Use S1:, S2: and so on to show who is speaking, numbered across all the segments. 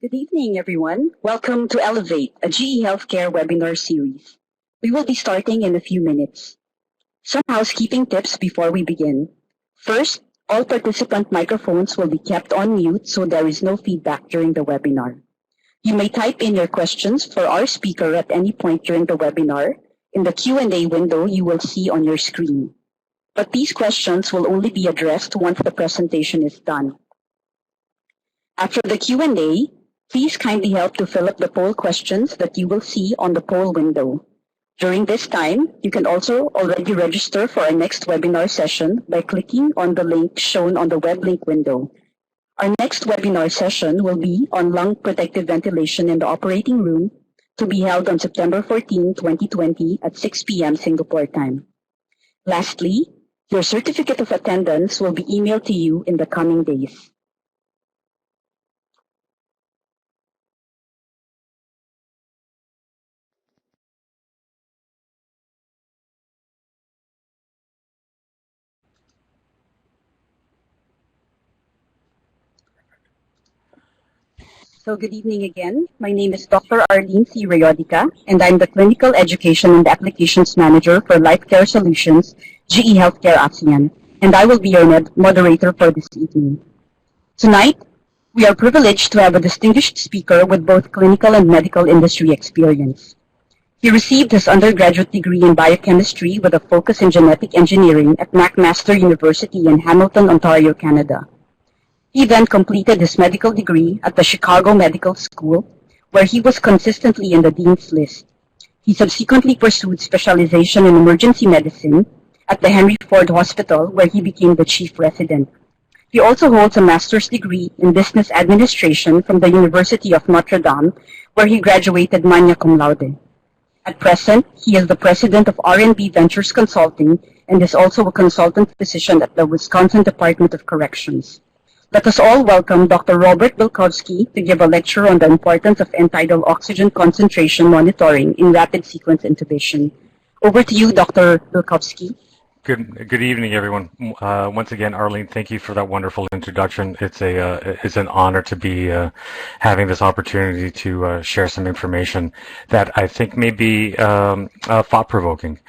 S1: Good evening, everyone. Welcome to Elevate, a GE Healthcare webinar series. We will be starting in a few minutes. Some housekeeping tips before we begin. First, all participant microphones will be kept on mute so there is no feedback during the webinar. You may type in your questions for our speaker at any point during the webinar in the Q&A window you will see on your screen. But these questions will only be addressed once the presentation is done. After the Q&A, please kindly help to fill up the poll questions that you will see on the poll window. During this time, you can also already register for our next webinar session by clicking on the link shown on the web link window. Our next webinar session will be on lung protective ventilation in the operating room, to be held on September 14, 2020 at 6 p.m. Singapore time. Lastly, your certificate of attendance will be emailed to you in the coming days. So good evening again. My name is Dr. Arlene C. Rayodica, and I'm the Clinical Education and Applications Manager for Life Care Solutions, GE Healthcare ASEAN, and I will be your moderator for this evening. Tonight, we are privileged to have a distinguished speaker with both clinical and medical industry experience. He received his undergraduate degree in biochemistry with a focus in genetic engineering at McMaster University in Hamilton, Ontario, Canada. He then completed his medical degree at the Chicago Medical School, where he was consistently in the dean's list. He subsequently pursued specialization in emergency medicine at the Henry Ford Hospital, where he became the chief resident. He also holds a master's degree in business administration from the University of Notre Dame, where he graduated magna cum laude. At present, he is the president of R&B Ventures Consulting and is also a consultant physician at the Wisconsin Department of Corrections. Let us all welcome Dr. Robert Bilkovski to give a lecture on the importance of end-tidal oxygen concentration monitoring in rapid sequence intubation. Over to you, Dr. Bilkovski.
S2: Good evening, everyone. Once again, Arlene, thank you for that wonderful introduction. It's an honor to be having this opportunity to share some information that I think may be thought-provoking.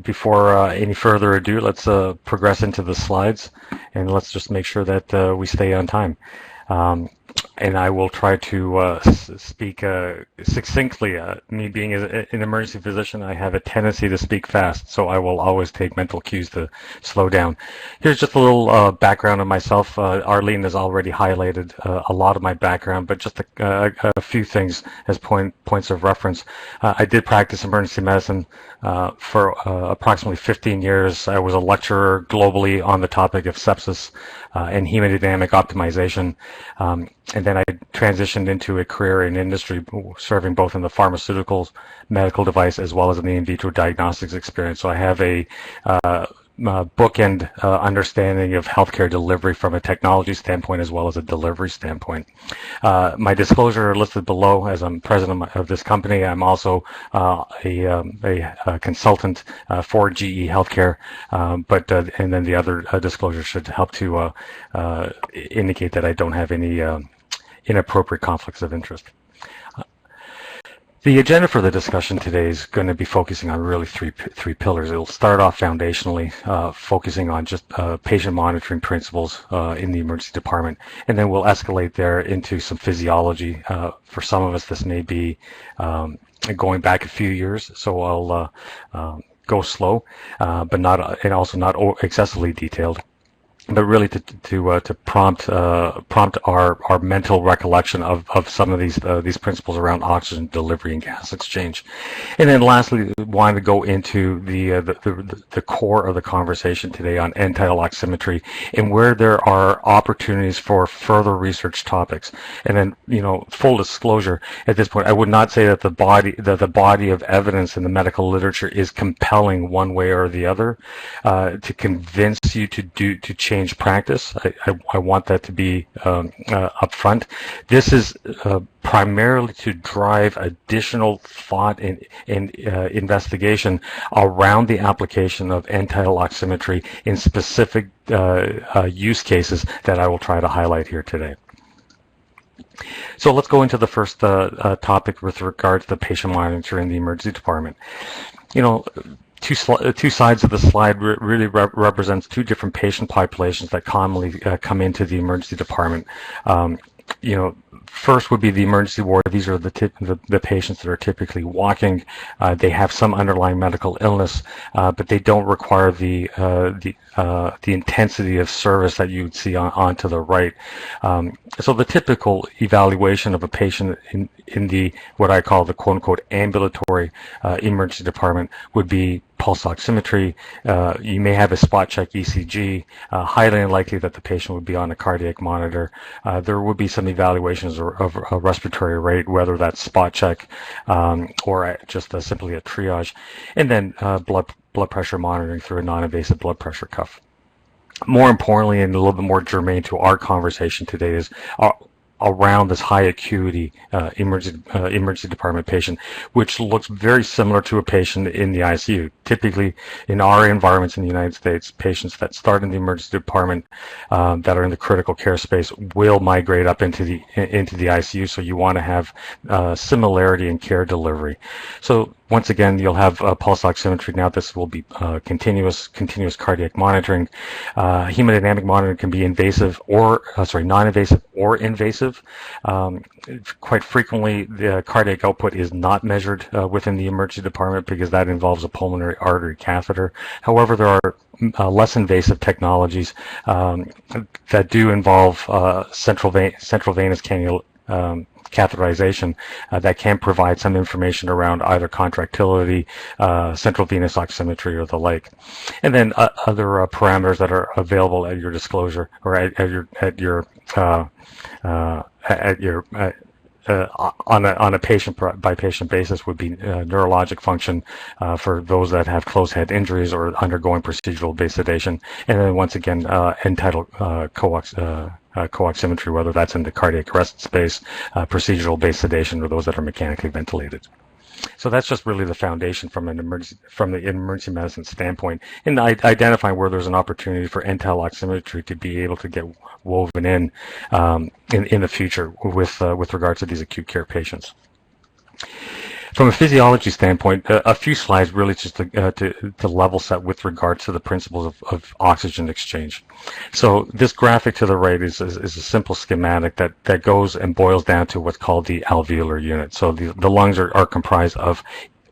S2: Before any further ado, let's progress into the slides, and let's just make sure that we stay on time. And I will try to speak succinctly. Me being an emergency physician, I have a tendency to speak fast, so I will always take mental cues to slow down. Here's just a little background on myself. Arlene has already highlighted a lot of my background, but just a few things as points of reference. I did practice emergency medicine for approximately 15 years. I was a lecturer globally on the topic of sepsis and hemodynamic optimization. And then I transitioned into a career in industry, serving both in the pharmaceuticals, medical device, as well as in the in vitro diagnostics experience. So I have a bookend understanding of healthcare delivery from a technology standpoint as well as a delivery standpoint. My disclosure are listed below. As I'm president of this company, I'm also a consultant for GE Healthcare, and then the other disclosure should help to indicate that I don't have any inappropriate conflicts of interest. The agenda for the discussion today is going to be focusing on really three pillars. It'll start off foundationally, focusing on just patient monitoring principles in the emergency department, and then we'll escalate there into some physiology. For some of us, this may be going back a few years, so I'll go slow, but not excessively detailed, but really to prompt our mental recollection of some of these principles around oxygen delivery and gas exchange. And then lastly, we wanted to go into the core of the conversation today on end-tidal oximetry and where there are opportunities for further research topics. And then, full disclosure, at this point, I would not say that the body of evidence in the medical literature is compelling one way or the other to convince you to change change practice. I want that to be upfront. This is primarily to drive additional thought and investigation around the application of end-tidal oximetry in specific use cases that I will try to highlight here today. So let's go into the first topic with regard to the patient monitoring in the emergency department. You know, two sides of the slide really represents two different patient populations that commonly come into the emergency department. You know, first would be the emergency ward. These are the patients that are typically walking. They have some underlying medical illness, but they don't require the intensity of service that you'd see on to the right. So the typical evaluation of a patient in the what I call the quote-unquote ambulatory emergency department would be pulse oximetry. You may have a spot check ECG. Highly unlikely that the patient would be on a cardiac monitor. There would be some evaluations of a respiratory rate, whether that's spot check or just simply a triage, and then blood pressure monitoring through a non-invasive blood pressure cuff. More importantly, and a little bit more germane to our conversation today, is around this high acuity emergency department patient, which looks very similar to a patient in the ICU. Typically, in our environments in the United States, patients that start in the emergency department that are in the critical care space will migrate up into the ICU. So you want to have similarity in care delivery. So once again, you'll have pulse oximetry. Now this will be continuous cardiac monitoring. Hemodynamic monitoring can be invasive or non-invasive or invasive. Quite frequently, the cardiac output is not measured within the emergency department because that involves a pulmonary artery catheter. However, there are less invasive technologies that do involve central venous cannula catheterization that can provide some information around either contractility, central venous oximetry, or the like. And then other parameters that are available at your disclosure or on a patient by patient basis would be neurologic function for those that have closed head injuries or undergoing procedural based sedation, and then once again end-tidal co-oximetry, whether that's in the cardiac arrest space, procedural based sedation, or those that are mechanically ventilated. So that's just really the foundation from the emergency medicine standpoint, and identifying where there's an opportunity for end-tidal oximetry to be able to get woven in the future with regard to these acute care patients. From a physiology standpoint, a few slides really just to level set with regards to the principles of oxygen exchange. So this graphic to the right is a simple schematic that goes and boils down to what's called the alveolar unit. So the lungs are comprised of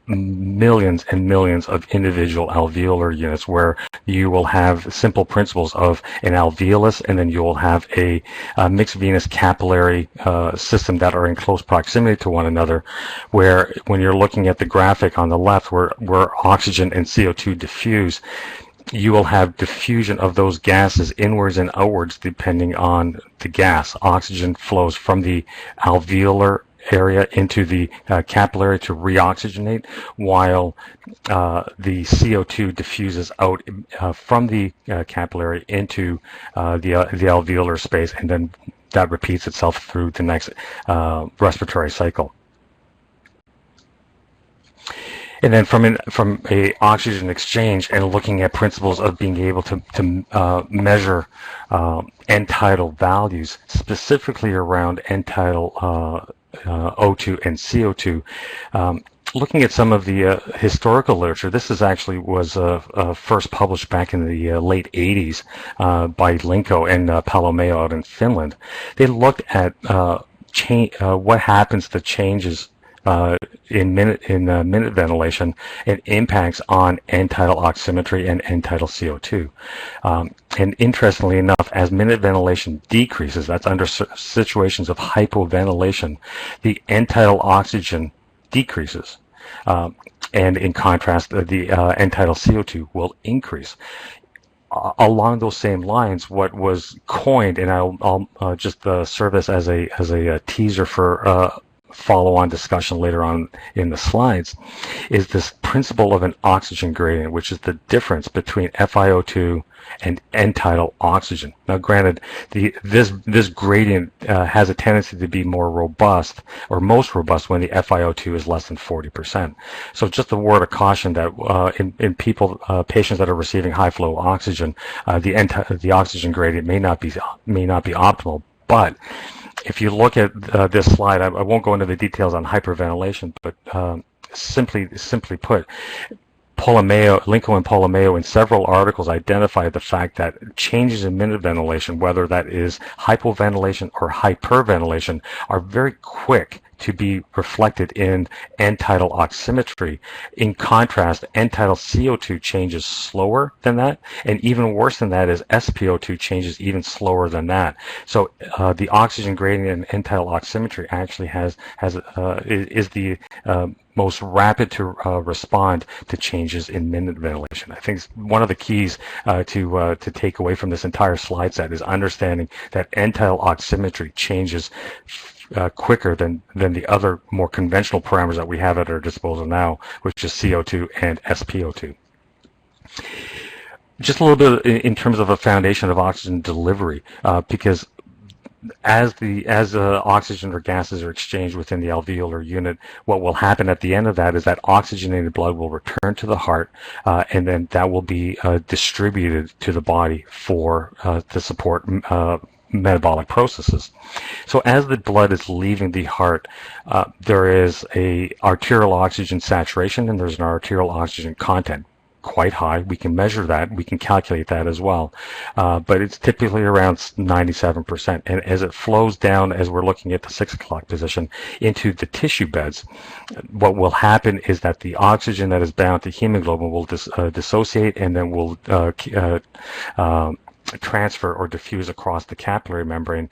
S2: millions and millions of individual alveolar units, where you will have simple principles of an alveolus, and then you will have a mixed venous capillary system that are in close proximity to one another, where when you're looking at the graphic on the left where oxygen and CO2 diffuse, you will have diffusion of those gases inwards and outwards depending on the gas. Oxygen flows from the alveolar area into the capillary to reoxygenate, while the CO2 diffuses out from the capillary into the alveolar space, and then that repeats itself through the next respiratory cycle. And then from a oxygen exchange and looking at principles of being able to measure end-tidal values, specifically around end-tidal O2 and CO2, looking at some of the historical literature, this is actually was first published back in the late 80s by Linko and Palomeo out in Finland. They looked at what happens to changes in minute ventilation and impacts on end-tidal oximetry and end-tidal CO2. And interestingly enough, as minute ventilation decreases, that's under situations of hypoventilation, the end-tidal oxygen decreases. And in contrast, the end-tidal CO2 will increase. Along those same lines, what was coined, and I'll just serve this as a teaser for follow-on discussion later on in the slides, is this principle of an oxygen gradient, which is the difference between FiO2 and end-tidal oxygen. Now, granted, this gradient has a tendency to be more robust, or most robust, when the FiO2 is less than 40%. So, just a word of caution that in patients that are receiving high-flow oxygen, the oxygen gradient may not be optimal, but if you look at this slide, I won't go into the details on hyperventilation, but simply put, Lincoln and Polomeo in several articles identified the fact that changes in minute ventilation, whether that is hypoventilation or hyperventilation, are very quick to be reflected in end-tidal oximetry. In contrast, end-tidal CO2 changes slower than that, and even worse than that is SpO2 changes even slower than that. So the oxygen gradient in end-tidal oximetry actually is the most rapid to respond to changes in minute ventilation. I think one of the keys to take away from this entire slide set is understanding that end-tidal oximetry changes quicker than the other more conventional parameters that we have at our disposal now, which is CO2 and SpO2. Just a little bit in terms of a foundation of oxygen delivery, because as oxygen or gases are exchanged within the alveolar unit, what will happen at the end of that is that oxygenated blood will return to the heart, and then that will be distributed to the body to support metabolic processes. So as the blood is leaving the heart, there is a arterial oxygen saturation and there's an arterial oxygen content. Quite high. We can measure that. We can calculate that as well. But it's typically around 97%. And as it flows down, as we're looking at the 6 o'clock position, into the tissue beds, what will happen is that the oxygen that is bound to hemoglobin will dissociate and then will transfer or diffuse across the capillary membrane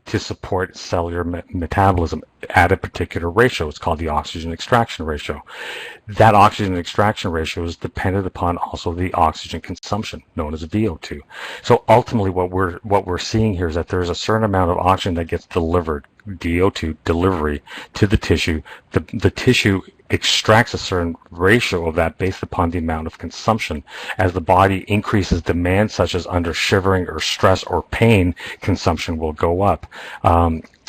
S2: to support cellular metabolism at a particular ratio. It's called the oxygen extraction ratio. That oxygen extraction ratio is dependent upon also the oxygen consumption, known as VO2. So ultimately what we're seeing here is that there's a certain amount of oxygen that gets delivered, VO2 delivery, to the tissue. The tissue extracts a certain ratio of that based upon the amount of consumption. As the body increases demand, such as under shivering or stress or pain, consumption will go up.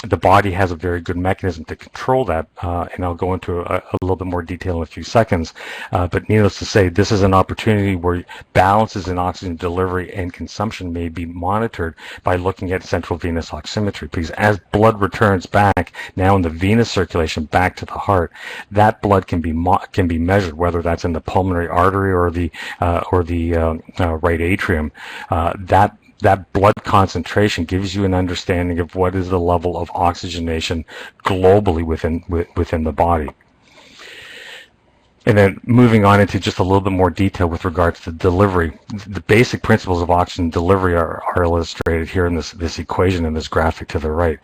S2: The body has a very good mechanism to control that, and I'll go into a little bit more detail in a few seconds. But needless to say, this is an opportunity where balances in oxygen delivery and consumption may be monitored by looking at central venous oximetry. Because as blood returns back, now in the venous circulation back to the heart, that blood can be measured, whether that's in the pulmonary artery or the right atrium. That blood concentration gives you an understanding of what is the level of oxygenation globally within the body. And then moving on into just a little bit more detail with regards to delivery, the basic principles of oxygen delivery are illustrated here in this equation in this graphic to the right.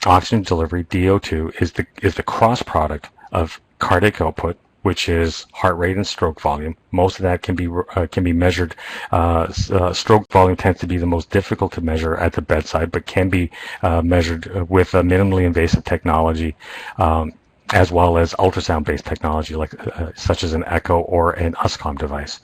S2: Oxygen delivery, DO2, is the cross product of cardiac output, which is heart rate and stroke volume. Most of that can be measured. Stroke volume tends to be the most difficult to measure at the bedside, but can be measured with a minimally invasive technology, as well as ultrasound-based technology, such as an echo or an USCOM device.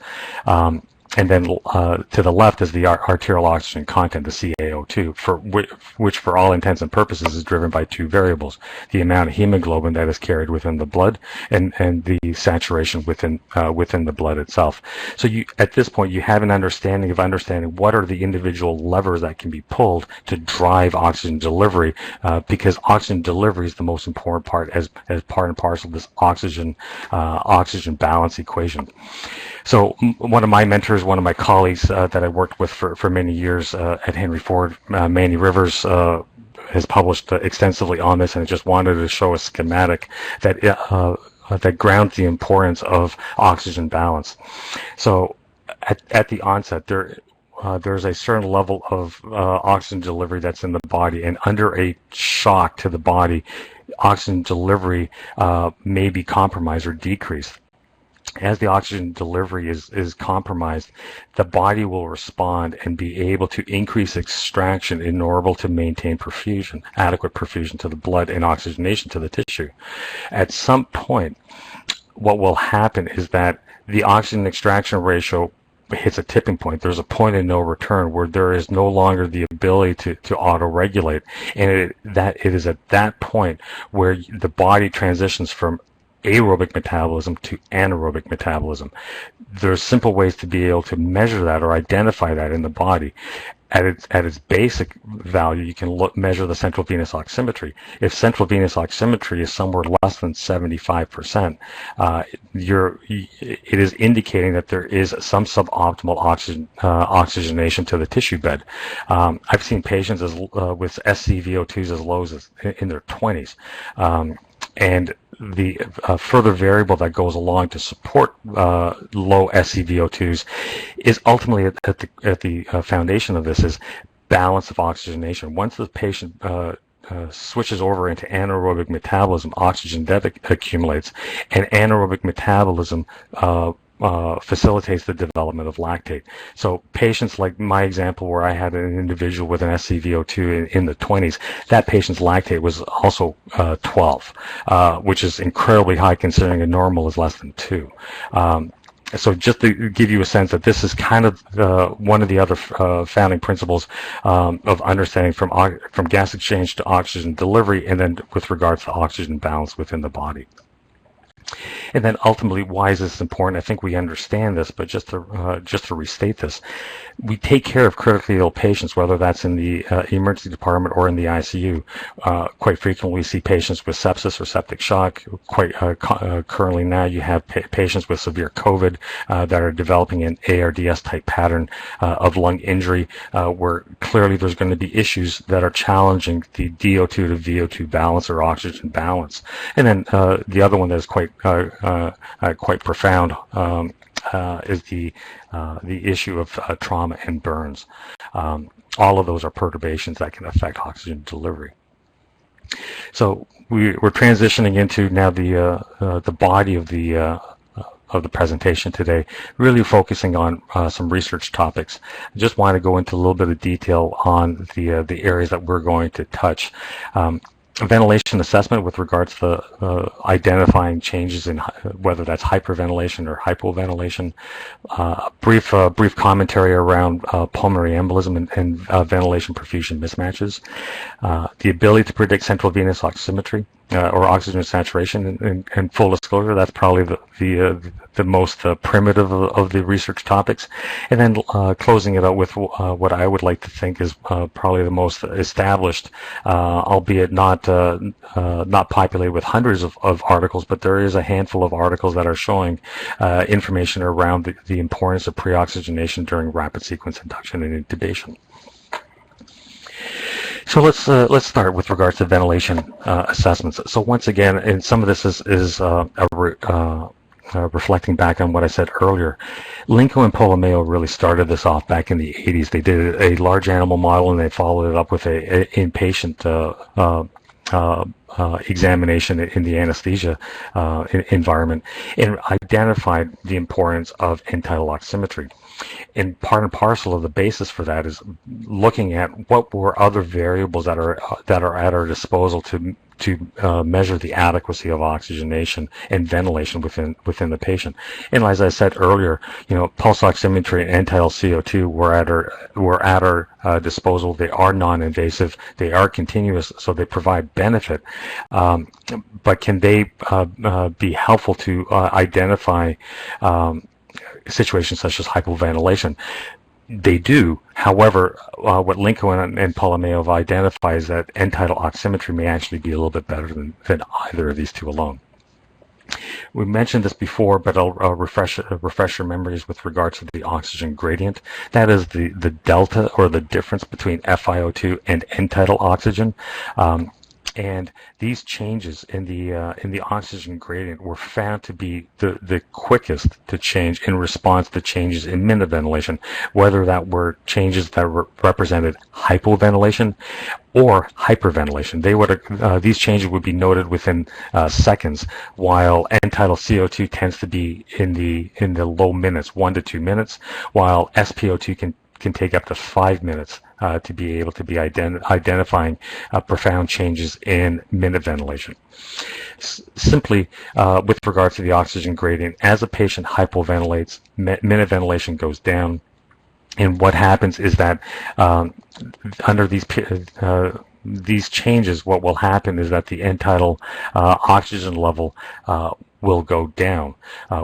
S2: And then to the left is the arterial oxygen content, the CaO2, which for all intents and purposes is driven by two variables: the amount of hemoglobin that is carried within the blood and the saturation within the blood itself. So at this point you have an understanding what are the individual levers that can be pulled to drive oxygen delivery, because oxygen delivery is the most important part as part and parcel of this oxygen balance equation. So one of my mentors, one of my colleagues that I worked with for many years at Henry Ford, Manny Rivers, has published extensively on this, and I just wanted to show a schematic that grounds the importance of oxygen balance. So at the onset, there's a certain level of oxygen delivery that's in the body, and under a shock to the body, oxygen delivery may be compromised or decreased. as the oxygen delivery is compromised, the body will respond and be able to increase extraction in order to maintain perfusion, adequate perfusion to the blood and oxygenation to the tissue. At some point, what will happen is that the oxygen extraction ratio hits a tipping point. There's a point of no return where there is no longer the ability to auto-regulate, and it is at that point where the body transitions from aerobic metabolism to anaerobic metabolism. There's simple ways to be able to measure that or identify that in the body. At its basic value, you can measure the central venous oximetry. If central venous oximetry is somewhere less than 75%, it is indicating that there is some suboptimal oxygenation to the tissue bed. I've seen patients with SCVO2s as low as in their 20s. And the further variable that goes along to support low SCVO2s is ultimately at the foundation of this is balance of oxygenation. Once the patient switches over into anaerobic metabolism, oxygen debt accumulates, and anaerobic metabolism facilitates the development of lactate. So patients like my example where I had an individual with an SCVO2 in the 20s, that patient's lactate was also 12, which is incredibly high considering a normal is less than 2. So just to give you a sense that this is kind of one of the other founding principles of understanding from gas exchange to oxygen delivery, and then with regards to oxygen balance within the body. And then ultimately, why is this important? I think we understand this, but just to restate this, we take care of critically ill patients, whether that's in the emergency department or in the ICU. Quite frequently, we see patients with sepsis or septic shock. Currently now, you have patients with severe COVID that are developing an ARDS type pattern of lung injury, where clearly there's going to be issues that are challenging the DO2 to VO2 balance or oxygen balance. And then the other one that is quite profound is the issue of trauma and burns. All of those are perturbations that can affect oxygen delivery. So we're transitioning into now the body of the presentation today, really focusing on some research topics. I just want to go into a little bit of detail on the areas that we're going to touch. Ventilation assessment with regards to identifying changes in whether that's hyperventilation or hypoventilation. Brief commentary around pulmonary embolism and ventilation perfusion mismatches. The ability to predict central venous oximetry or oxygen saturation. And full disclosure, that's probably the most primitive of the research topics. And then closing it out with what I would like to think is probably the most established, albeit not populated with hundreds of articles, but there is a handful of articles that are showing information around the importance of pre-oxygenation during rapid sequence induction and intubation. So let's start with regards to ventilation assessments. So once again, and some of this is reflecting back on what I said earlier, Linko and Polomeo really started this off back in the 80s. They did a large animal model and they followed it up with a inpatient examination in the anesthesia environment, and identified the importance of end-tidal oximetry. And part and parcel of the basis for that is looking at what were other variables that are at our disposal to measure the adequacy of oxygenation and ventilation within the patient. And as I said earlier, pulse oximetry and end-tidal CO2 were at our disposal. They are non-invasive. They are continuous, so they provide benefit. But can they be helpful to identify situations such as hypoventilation? They do. However, what Linko and Polomeo have identified is that end-tidal oximetry may actually be a little bit better than either of these two alone. We mentioned this before, but I'll refresh your memories with regards to the oxygen gradient. That is the delta or the difference between FiO2 and end-tidal oxygen. And these changes in the oxygen gradient were found to be the quickest to change in response to changes in minute ventilation, whether that were changes that represented hypoventilation or hyperventilation. These changes would be noted within seconds, while end-tidal CO2 tends to be in the low minutes, 1 to 2 minutes, while SpO2 can take up to 5 minutes to be able to be identifying profound changes in minute ventilation. Simply, with regards to the oxygen gradient, as a patient hypoventilates, minute ventilation goes down, and what happens is that under these changes, what will happen is that the end-tidal oxygen level will go down,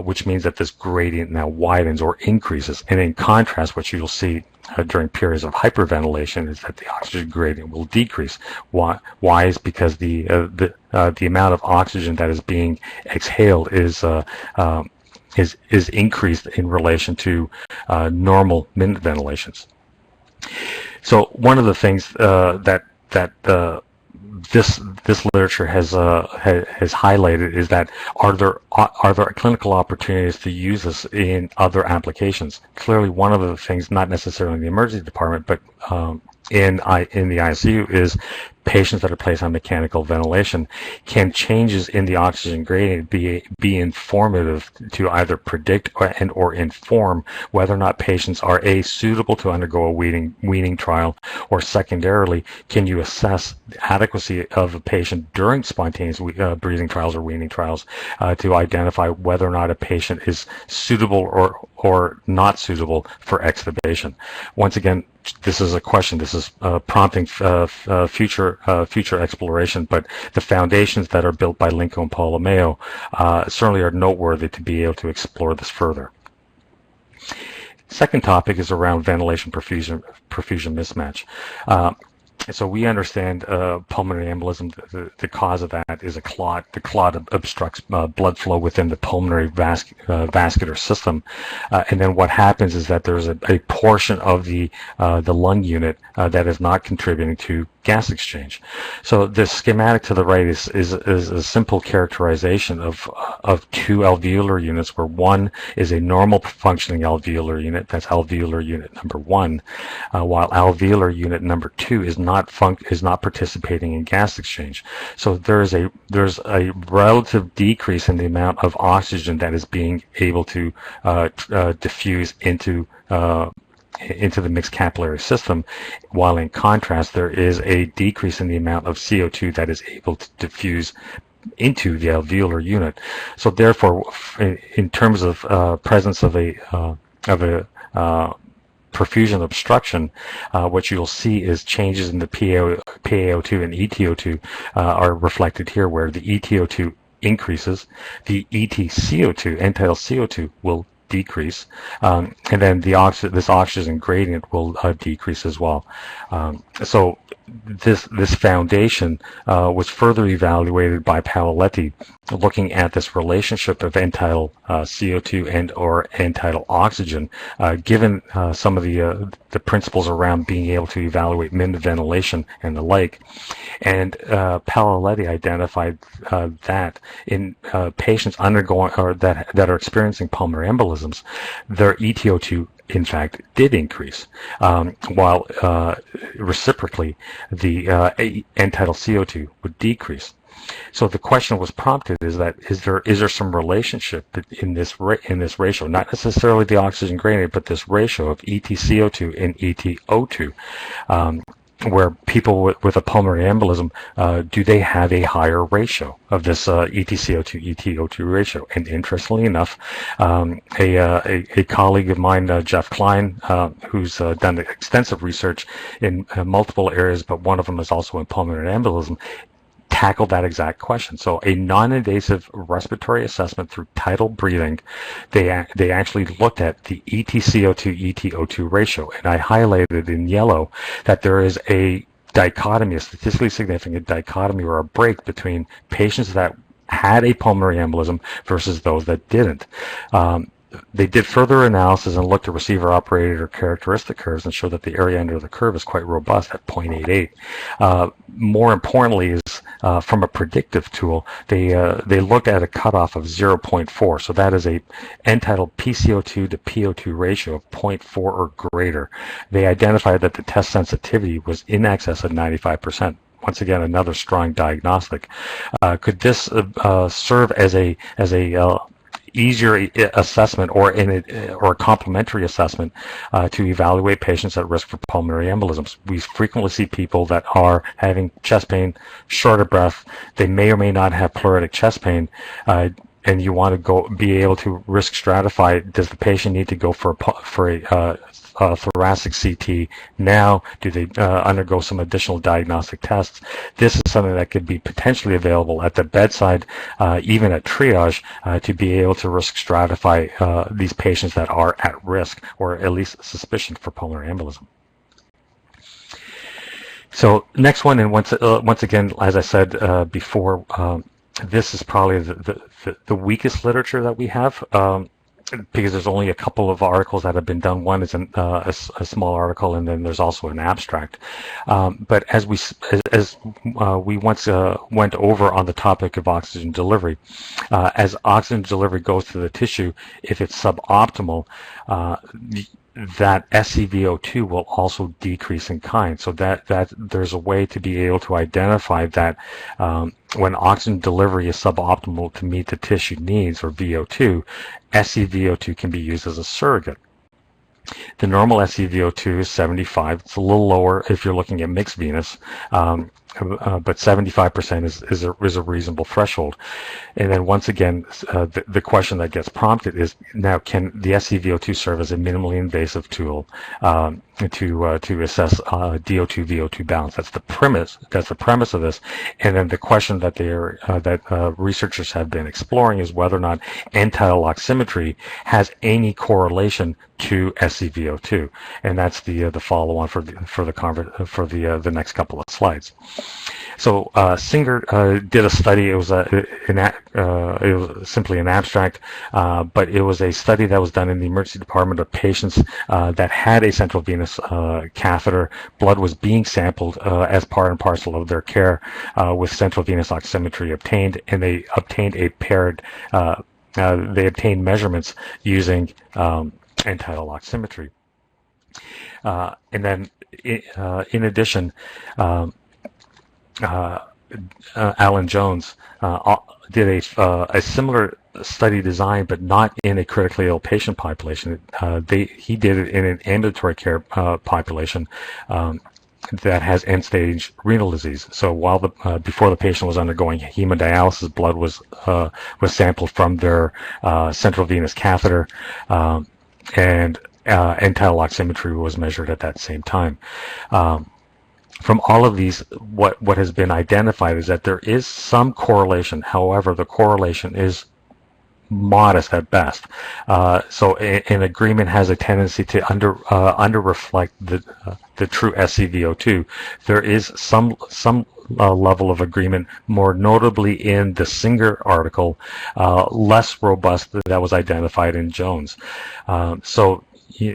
S2: which means that this gradient now widens or increases. And in contrast, what you'll see during periods of hyperventilation is that the oxygen gradient will decrease. Why is because the amount of oxygen that is being exhaled is increased in relation to normal minute ventilations. So one of the things that this literature has highlighted is that are there clinical opportunities to use this in other applications? Clearly, one of the things, not necessarily in the emergency department, but in the ICU, is patients that are placed on mechanical ventilation. Can changes in the oxygen gradient be informative to either predict or inform whether or not patients are suitable to undergo a weaning trial, or secondarily, can you assess the adequacy of a patient during spontaneous breathing trials or weaning trials to identify whether or not a patient is suitable or not suitable for extubation? Once again, this is a question. This is prompting future exploration, but the foundations that are built by Linko and Ptolemaio certainly are noteworthy to be able to explore this further. Second topic is around ventilation perfusion mismatch. So we understand pulmonary embolism. The cause of that is a clot. The clot obstructs blood flow within the pulmonary vascular system, and then what happens is that there's a portion of the lung unit that is not contributing to gas exchange. So the schematic to the right is a simple characterization of two alveolar units, where one is a normal functioning alveolar unit. That's alveolar unit number 1, while alveolar unit number 2 is not participating in gas exchange. So there's a relative decrease in the amount of oxygen that is being able to diffuse into the mixed capillary system, while in contrast there is a decrease in the amount of CO2 that is able to diffuse into the alveolar unit. So therefore, in terms of presence of a perfusion obstruction, what you'll see is changes in the PaO2 and EtO2 are reflected here, where the EtO2 increases, the EtCO2, end-tidal CO2, will decrease, and then this oxygen gradient will decrease as well. So this foundation was further evaluated by Paoletti, looking at this relationship of end-tidal CO2 and or end-tidal oxygen, given some of the principles around being able to evaluate minute ventilation and the like. And Paoletti identified that in patients undergoing or that are experiencing pulmonary embolisms, their EtO2 in fact did increase, while reciprocally the end-tidal CO2 would decrease. So the question was prompted: is there some relationship in this ratio, not necessarily the oxygen gradient, but this ratio of EtCO2 and EtO2, where people with a pulmonary embolism, do they have a higher ratio of this EtCO2 EtO2 ratio? And interestingly enough, a colleague of mine, Jeff Klein, who's done extensive research in multiple areas, but one of them is also in pulmonary embolism, tackled that exact question. So a non-invasive respiratory assessment through tidal breathing, they actually looked at the EtCO2 EtO2 ratio, and I highlighted in yellow that there is a dichotomy, a statistically significant dichotomy or a break between patients that had a pulmonary embolism versus those that didn't. They did further analysis and looked at receiver-operator characteristic curves and showed that the area under the curve is quite robust at 0.88. More importantly is from a predictive tool, they looked at a cutoff of 0.4. So that is a end-tidal PCO2 to PO2 ratio of 0.4 or greater. They identified that the test sensitivity was in excess of 95%. Once again, another strong diagnostic. Could this serve as a easier assessment or a complementary assessment to evaluate patients at risk for pulmonary embolisms? We frequently see people that are having chest pain, short of breath. They may or may not have pleuritic chest pain. And you want to be able to risk stratify. Does the patient need to go for a thoracic CT now? Do they undergo some additional diagnostic tests? This is something that could be potentially available at the bedside, even at triage, to be able to risk stratify these patients that are at risk or at least suspicion for pulmonary embolism. So next one, and once again, as I said before, this is probably the weakest literature that we have, because there's only a couple of articles that have been done. One is a small article, and then there's also an abstract. But as we once went over on the topic of oxygen delivery, as oxygen delivery goes to the tissue, if it's suboptimal, that SCVO2 will also decrease in kind. So that there's a way to be able to identify that when oxygen delivery is suboptimal to meet the tissue needs, or VO2, SCVO2 can be used as a surrogate. The normal SCVO2 is 75. It's a little lower if you're looking at mixed venous, but 75% is a reasonable threshold. And then once again, the question that gets prompted is, now can the SCVO2 serve as a minimally invasive tool to assess DO2 VO2 balance? That's the premise. That's the premise of this. And then the question that researchers have been exploring is whether or not end-tidal oximetry has any correlation to SCVO2, and that's the follow-on for the next couple of slides. So Singer did a study. It was simply an abstract, but it was a study that was done in the emergency department of patients that had a central venous catheter. Blood was being sampled as part and parcel of their care with central venous oximetry obtained, and they obtained measurements using end-tidal oximetry. And then, in addition, Alan Jones did a similar study design, but not in a critically ill patient population. He did it in an ambulatory care population that has end-stage renal disease. So while before the patient was undergoing hemodialysis, blood was sampled from their central venous catheter, and end-tidal oximetry was measured at that same time. From all of these, what has been identified is that there is some correlation. However, the correlation is modest at best. So an agreement has a tendency to under reflect the true SCVO2. There is some level of agreement, more notably in the Singer article, less robust that was identified in Jones. So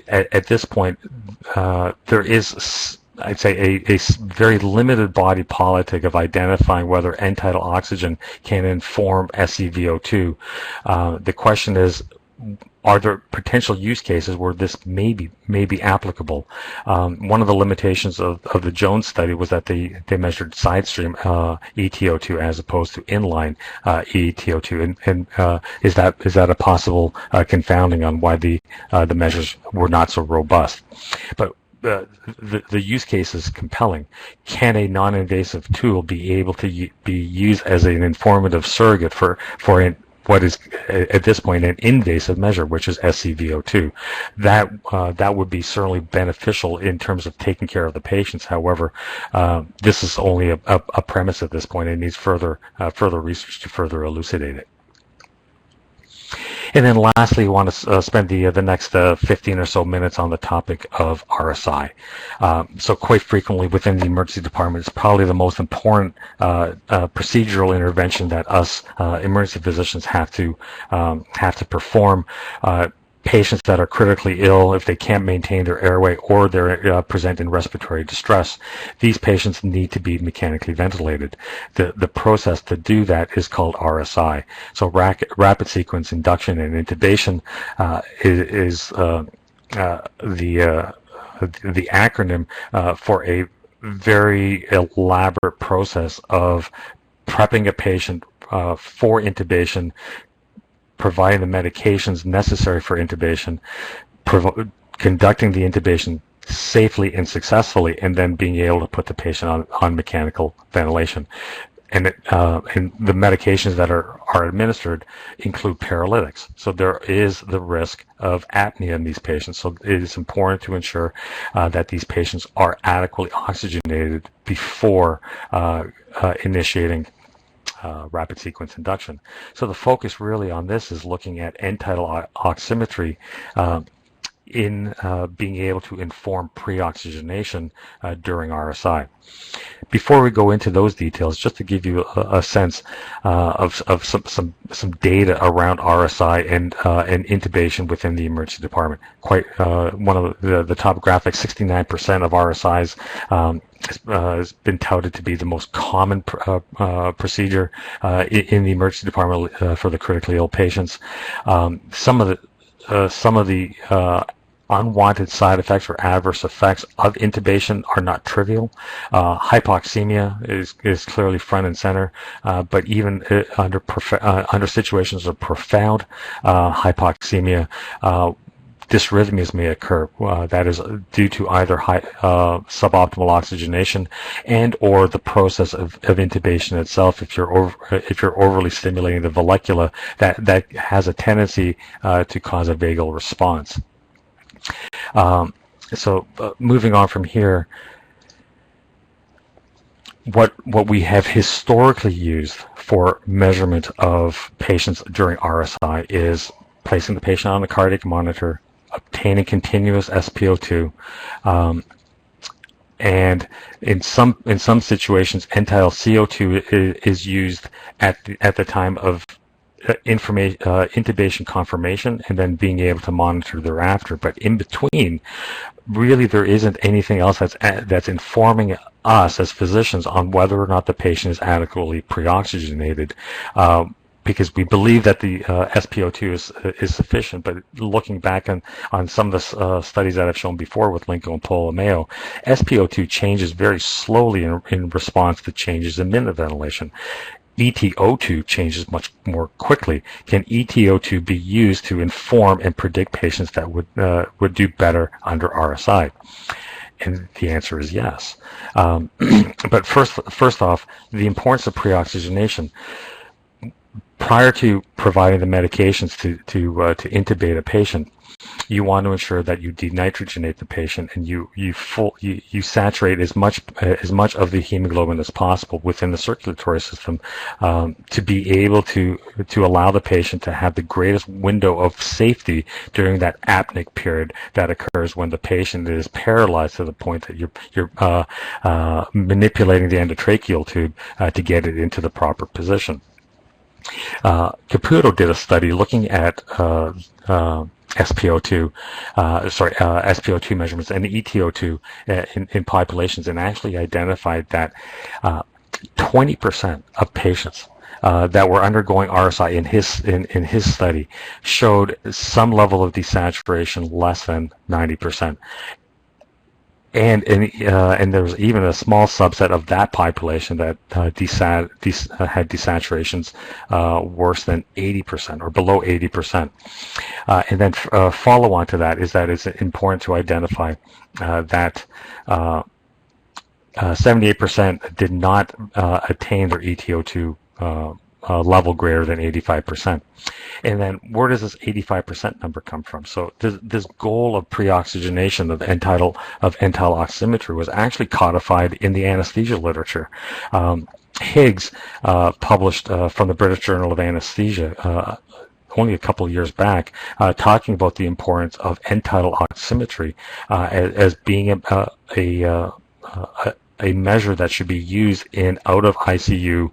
S2: at this point, there is, I'd say, a very limited body politic of identifying whether end-tidal oxygen can inform SCVO2. The question is, are there potential use cases where this may be applicable? One of the limitations of the Jones study was that they measured side stream EtO2 as opposed to inline EtO2, and is that a possible confounding on why the measures were not so robust? But the use case is compelling. Can a non-invasive tool be able to be used as an informative surrogate for what is at this point an invasive measure, which is SCVO2? That would be certainly beneficial in terms of taking care of the patients. However, this is only a premise at this point. It needs further research to further elucidate it. And then lastly, we want to spend the next 15 or so minutes on the topic of RSI. So quite frequently within the emergency department, it's probably the most important procedural intervention that us emergency physicians have to perform. patients that are critically ill, if they can't maintain their airway or they're present in respiratory distress, these patients need to be mechanically ventilated. The process to do that is called RSI. So rapid sequence induction and intubation is the acronym for a very elaborate process of prepping a patient for intubation, providing the medications necessary for intubation, conducting the intubation safely and successfully, and then being able to put the patient on mechanical ventilation. And the medications that are administered include paralytics. So there is the risk of apnea in these patients. So it is important to ensure that these patients are adequately oxygenated before initiating rapid sequence induction. So the focus really on this is looking at end-tidal oximetry in being able to inform pre-oxygenation during RSI. Before we go into those details, just to give you a sense of some data around RSI and intubation within the emergency department. Quite one of the top graphics, 69% of RSIs has been touted to be the most common procedure in the emergency department for the critically ill patients. Some of the unwanted side effects or adverse effects of intubation are not trivial. Hypoxemia is clearly front and center, but even under situations of profound hypoxemia, dysrhythmias may occur. That is due to either suboptimal oxygenation and or the process of intubation itself. If you're overly stimulating the vallecula, that has a tendency to cause a vagal response. Moving on from here, what we have historically used for measurement of patients during RSI is placing the patient on a cardiac monitor, obtaining continuous SpO2, and in some situations, end-tidal CO2 is used at the time of intubation confirmation, and then being able to monitor thereafter. But in between, really there isn't anything else that's informing us as physicians on whether or not the patient is adequately pre-oxygenated, because we believe that the SpO2 is sufficient. But looking back on some of the studies that I've shown before with Linko and Mayo, SpO2 changes very slowly in response to changes in minute ventilation. EtO2 changes much more quickly. Can EtO2 be used to inform and predict patients that would do better under RSI? And the answer is yes. But first off, the importance of pre-oxygenation. Prior to providing the medications to intubate a patient, you want to ensure that you denitrogenate the patient and you saturate as much of the hemoglobin as possible within the circulatory system, to be able to allow the patient to have the greatest window of safety during that apneic period that occurs when the patient is paralyzed to the point that you're manipulating the endotracheal tube to get it into the proper position. Caputo did a study looking at SpO2 measurements and EtO2 in populations, and actually identified that 20% of patients that were undergoing RSI in his study showed some level of desaturation less than 90%. And there was even a small subset of that population that had desaturations worse than 80% or below 80%. And then follow on to that is that it's important to identify that 78% did not attain their EtO2 level greater than 85%. And then where does this 85% number come from? So this goal of pre-oxygenation of end-tidal oximetry was actually codified in the anesthesia literature. Higgs published from the British Journal of Anesthesia only a couple of years back, talking about the importance of end-tidal oximetry as being a measure that should be used in out of ICU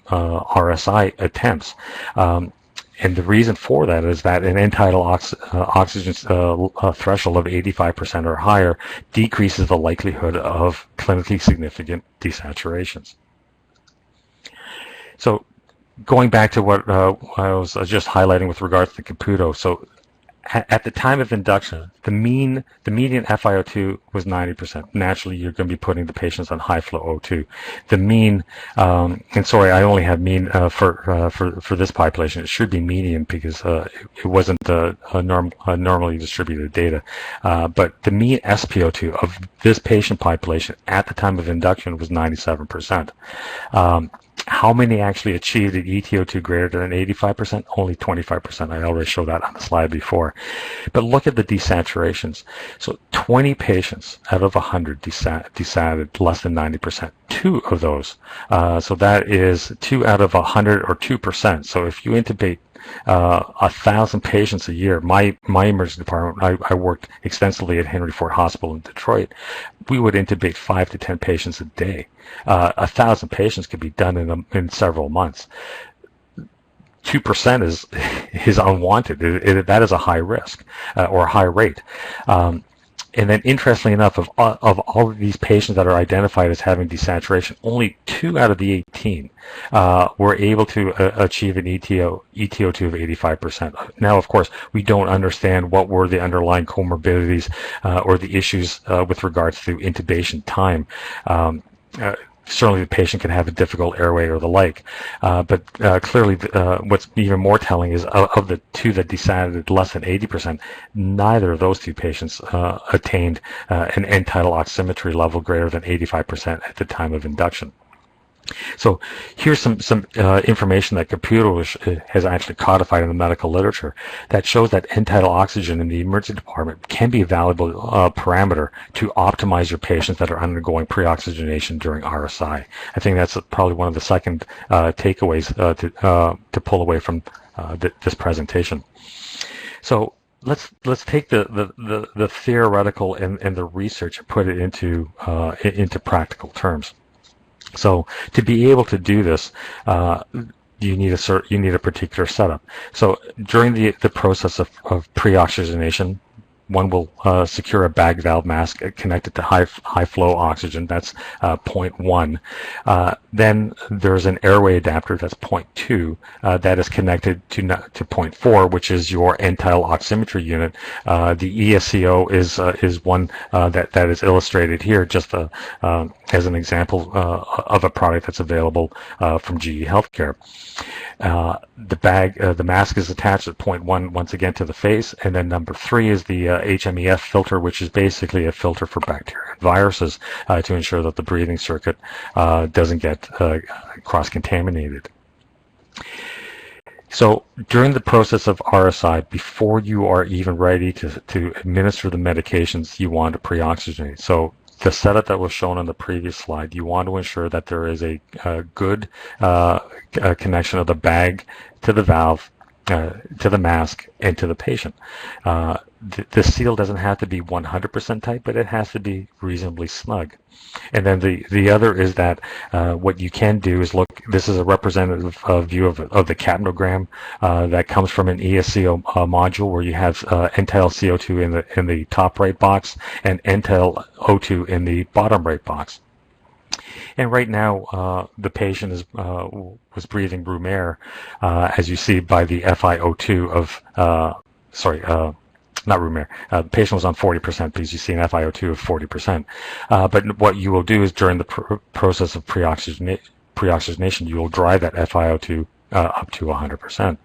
S2: RSI attempts. And the reason for that is that an end-tidal oxygen threshold of 85% or higher decreases the likelihood of clinically significant desaturations. So going back to what I was just highlighting with regards to Caputo, so at the time of induction, the median FiO2 was 90%. Naturally, you're going to be putting the patients on high flow O2. The mean, and sorry, I only have mean for this population. It should be median because it wasn't normally distributed data. But the mean SpO2 of this patient population at the time of induction was 97%. How many actually achieved an EtO2 greater than 85%? Only 25%. I already showed that on the slide before. But look at the desaturations. So 20 patients out of 100 desatted less than 90%. 2 of those. So that is 2 out of 100 or 2%. So if you intubate 1,000 patients a year. My emergency department, I worked extensively at Henry Ford Hospital in Detroit. We would intubate 5 to 10 patients a day. 1,000 patients could be done in several months. 2% is unwanted. That is a high risk or a high rate. And then, interestingly enough, of all of these patients that are identified as having desaturation, only 2 out of the 18 were able to achieve an EtO2 of 85%. Now, of course, we don't understand what were the underlying comorbidities or the issues with regards to intubation time. Certainly the patient can have a difficult airway or the like, but clearly what's even more telling is of the 2 that desatted less than 80%, neither of those 2 patients attained an end-tidal oximetry level greater than 85% at the time of induction. So here's some information that Caputo has actually codified in the medical literature that shows that end-tidal oxygen in the emergency department can be a valuable parameter to optimize your patients that are undergoing pre-oxygenation during RSI. I think that's probably one of the second takeaways to pull away from this presentation. So let's take the theoretical and the research and put it into practical terms. So to be able to do this, you need a particular setup. So during the process of pre-oxygenation, one will secure a bag valve mask connected to high flow oxygen. That's point 1. Then there's an airway adapter. That's point 2. That is connected to point 4, which is your end-tidal oximetry unit. The ESCO is one that is illustrated here, just as an example of a product that's available from GE Healthcare. The mask is attached at point 1 once again to the face, and then number 3 is the HMEF filter, which is basically a filter for bacteria and viruses to ensure that the breathing circuit doesn't get cross-contaminated. So during the process of RSI, before you are even ready to administer the medications, you want to pre-oxygenate. So the setup that was shown on the previous slide, you want to ensure that there is a good connection of the bag to the valve, to the mask, and to the patient. The seal doesn't have to be 100% tight, but it has to be reasonably snug. And then the other is that what you can do is look. This is a representative view of the Cabinogram that comes from an ESCO module where you have end-tidal CO2 in the top right box and end-tidal O2 in the bottom right box. And right now, the patient was breathing room air, as you see by the FiO2 of not room air. The patient was on 40% because you see an FiO2 of 40%. But what you will do is during the process of pre-oxygenation, you will drive that FiO2 up to 100%.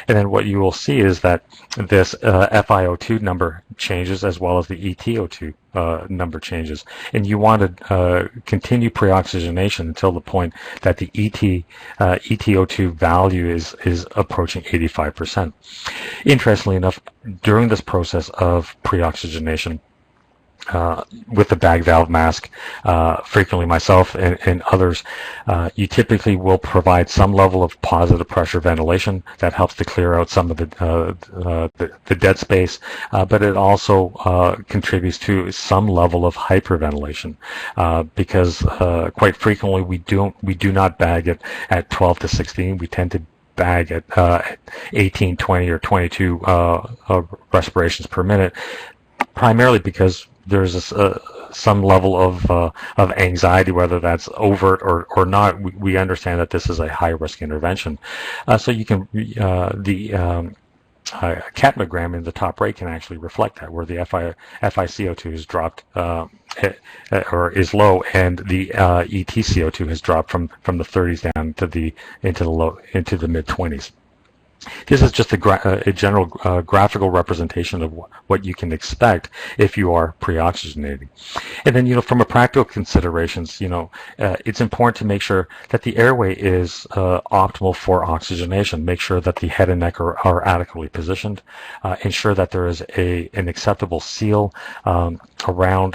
S2: And then what you will see is that this FiO2 number changes as well as the EtO2 number changes. And you want to continue pre-oxygenation until the point that the EtO2 value is approaching 85%. Interestingly enough, during this process of pre-oxygenation, with the bag valve mask, frequently myself and others, you typically will provide some level of positive pressure ventilation that helps to clear out some of the dead space, but it also contributes to some level of hyperventilation because quite frequently we do not bag it at 12 to 16. We tend to bag at 18, 20, or 22 respirations per minute, primarily because there's some level of anxiety, whether that's overt or not. We understand that this is a high-risk intervention. So you can Cabinogram in the top right can actually reflect that, where the FiCO2 is dropped or is low, and the EtCO2 has dropped from the 30s down to into the mid 20s. This is just a general graphical representation of what you can expect if you are pre-oxygenating. And then, from a practical considerations, it's important to make sure that the airway is optimal for oxygenation. Make sure that the head and neck are adequately positioned. Ensure that there is an acceptable seal around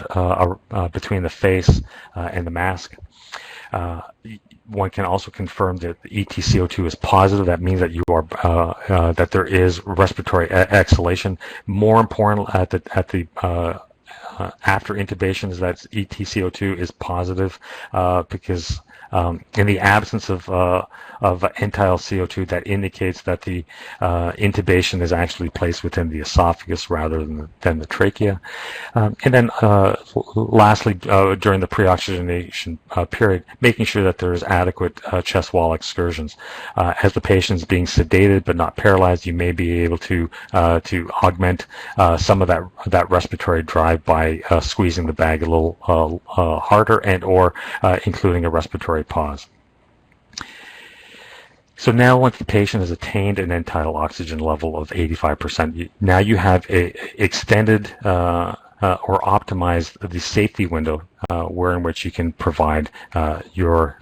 S2: between the face and the mask. One can also confirm that the EtCO2 is positive. That means that you are that there is respiratory exhalation. More important after intubation is that EtCO2 is positive because in the absence of end-tidal CO2, that indicates that the intubation is actually placed within the esophagus rather than the trachea. And then lastly, during the pre-oxygenation period, making sure that there is adequate chest wall excursions. As the patient is being sedated but not paralyzed, you may be able to augment some of that respiratory drive by squeezing the bag a little harder and or including a respiratory pause. So now once the patient has attained an end-tidal oxygen level of 85%, now you have extended or optimized the safety window in which you can provide your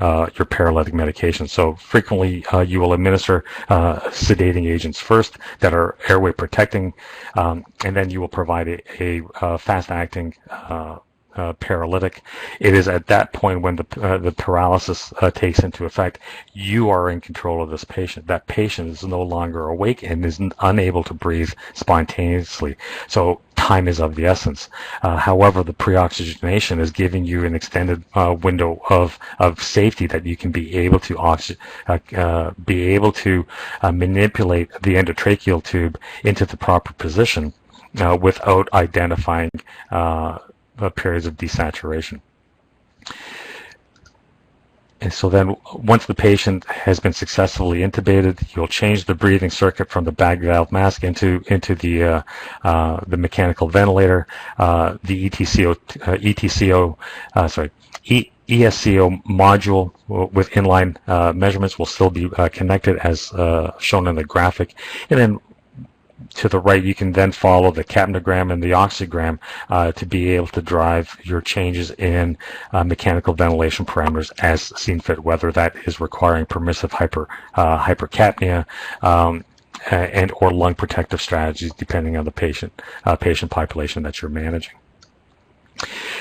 S2: paralytic medication. So frequently you will administer sedating agents first that are airway protecting, and then you will provide a fast-acting paralytic. It is at that point when the paralysis takes into effect, you are in control of this patient. That patient is no longer awake and is unable to breathe spontaneously. So time is of the essence. However, the pre-oxygenation is giving you an extended window of safety that you can be able to manipulate the endotracheal tube into the proper position without identifying periods of desaturation. And so then once the patient has been successfully intubated, you'll change the breathing circuit from the bag valve mask into the mechanical ventilator. The ESCO module with inline measurements will still be connected as shown in the graphic. And then to the right, you can then follow the Cabinogram and the Oxygram to be able to drive your changes in mechanical ventilation parameters as seen fit, whether that is requiring permissive hypercapnia and or lung protective strategies, depending on the patient population that you're managing.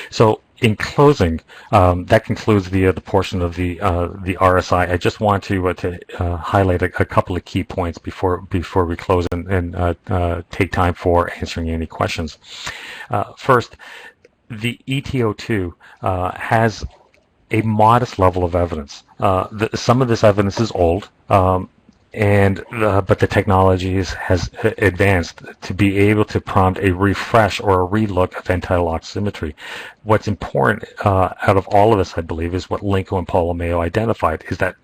S2: So in closing, that concludes the portion of the RSI. I just want to highlight a couple of key points before we close and take time for answering any questions. First, the EtO2 has a modest level of evidence. Some of this evidence is old, but the technology has advanced to be able to prompt a refresh or a relook of end-tidal oximetry. What's important out of all of this, I believe, is what Linko and Polomeo identified, is that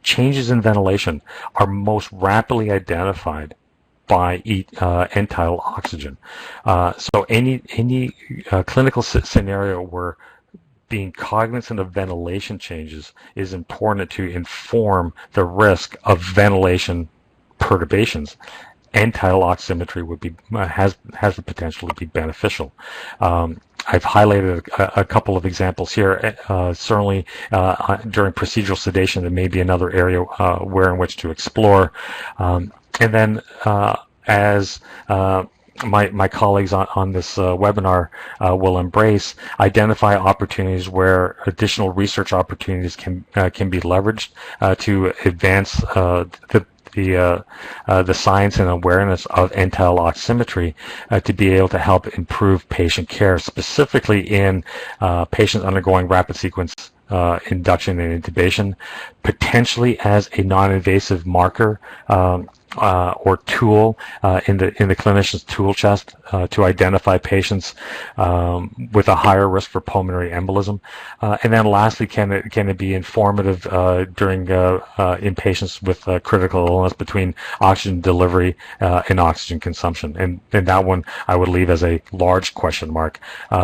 S2: changes in ventilation are most rapidly identified by end-tidal oxygen. So any clinical scenario where being cognizant of ventilation changes is important to inform the risk of ventilation perturbations. End-tidal oximetry would be has the potential to be beneficial. I've highlighted a couple of examples here. Certainly, during procedural sedation, there may be another area where in which to explore. And then, as my colleagues on this webinar will embrace, identify opportunities where additional research opportunities can be leveraged to advance the science and awareness of end-tidal oximetry to be able to help improve patient care, specifically in patients undergoing rapid sequence induction and intubation, potentially as a non-invasive marker or tool in the clinician's tool chest to identify patients with a higher risk for pulmonary embolism. And then lastly, can it be informative during in patients with critical illness between oxygen delivery and oxygen consumption? And that one I would leave as a large question mark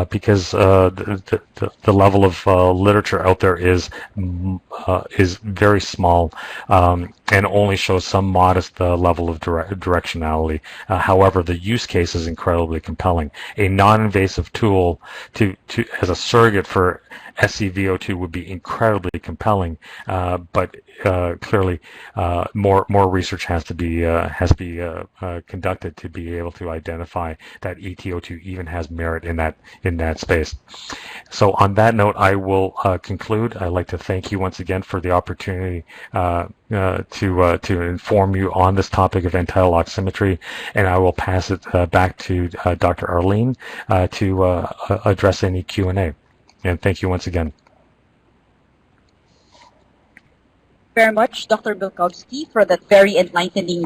S2: because the level of literature out there is very small and only shows some modest level of directionality. However, the use case is incredibly compelling. A non-invasive tool to as a surrogate for SCVO2 would be incredibly compelling, but clearly more research has to be conducted to be able to identify that EtO2 even has merit in that space. So on that note, I will conclude. I'd like to thank you once again for the opportunity to inform you on this topic of end-tidal oximetry, and I will pass it back to Dr. Arlene to address any Q&A. And thank you once again.
S1: Very much, Dr. Bilkovski, for that very enlightening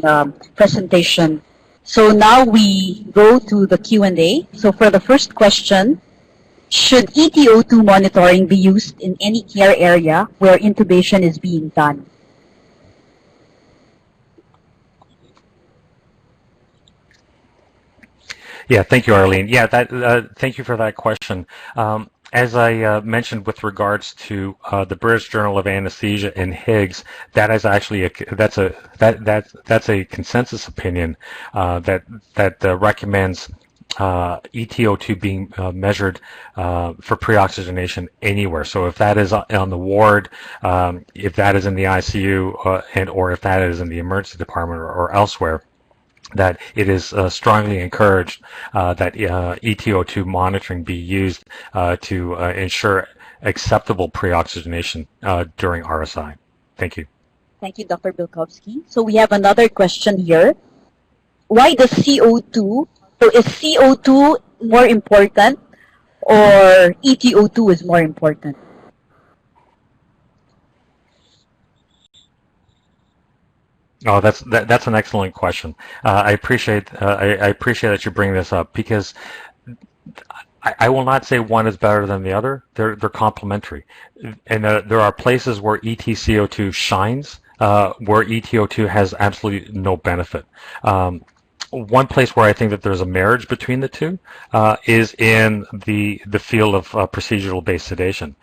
S1: presentation. So now we go to the Q&A. So for the first question, should EtO2 monitoring be used in any care area where intubation is being done?
S2: Yeah, thank you, Arlene. Yeah, thank you for that question. As I mentioned with regards to the British Journal of Anesthesia and Higgs, that is actually that's a consensus opinion that recommends EtO2 being measured for pre-oxygenation anywhere. So if that is on the ward, if that is in the ICU, or if that is in the emergency department or elsewhere, that it is strongly encouraged that EtO2 monitoring be used to ensure acceptable pre-oxygenation during RSI. Thank you.
S1: Thank you, Dr. Bilkovski. So we have another question here. Why does CO2, so is CO2 more important or EtO2 is more important?
S2: Oh, that's an excellent question. I appreciate that you bring this up because I will not say one is better than the other. They're complementary, and there are places where EtCO2 shines, where EtO2 has absolutely no benefit. One place where I think that there's a marriage between the two is in the field of procedural-based sedation.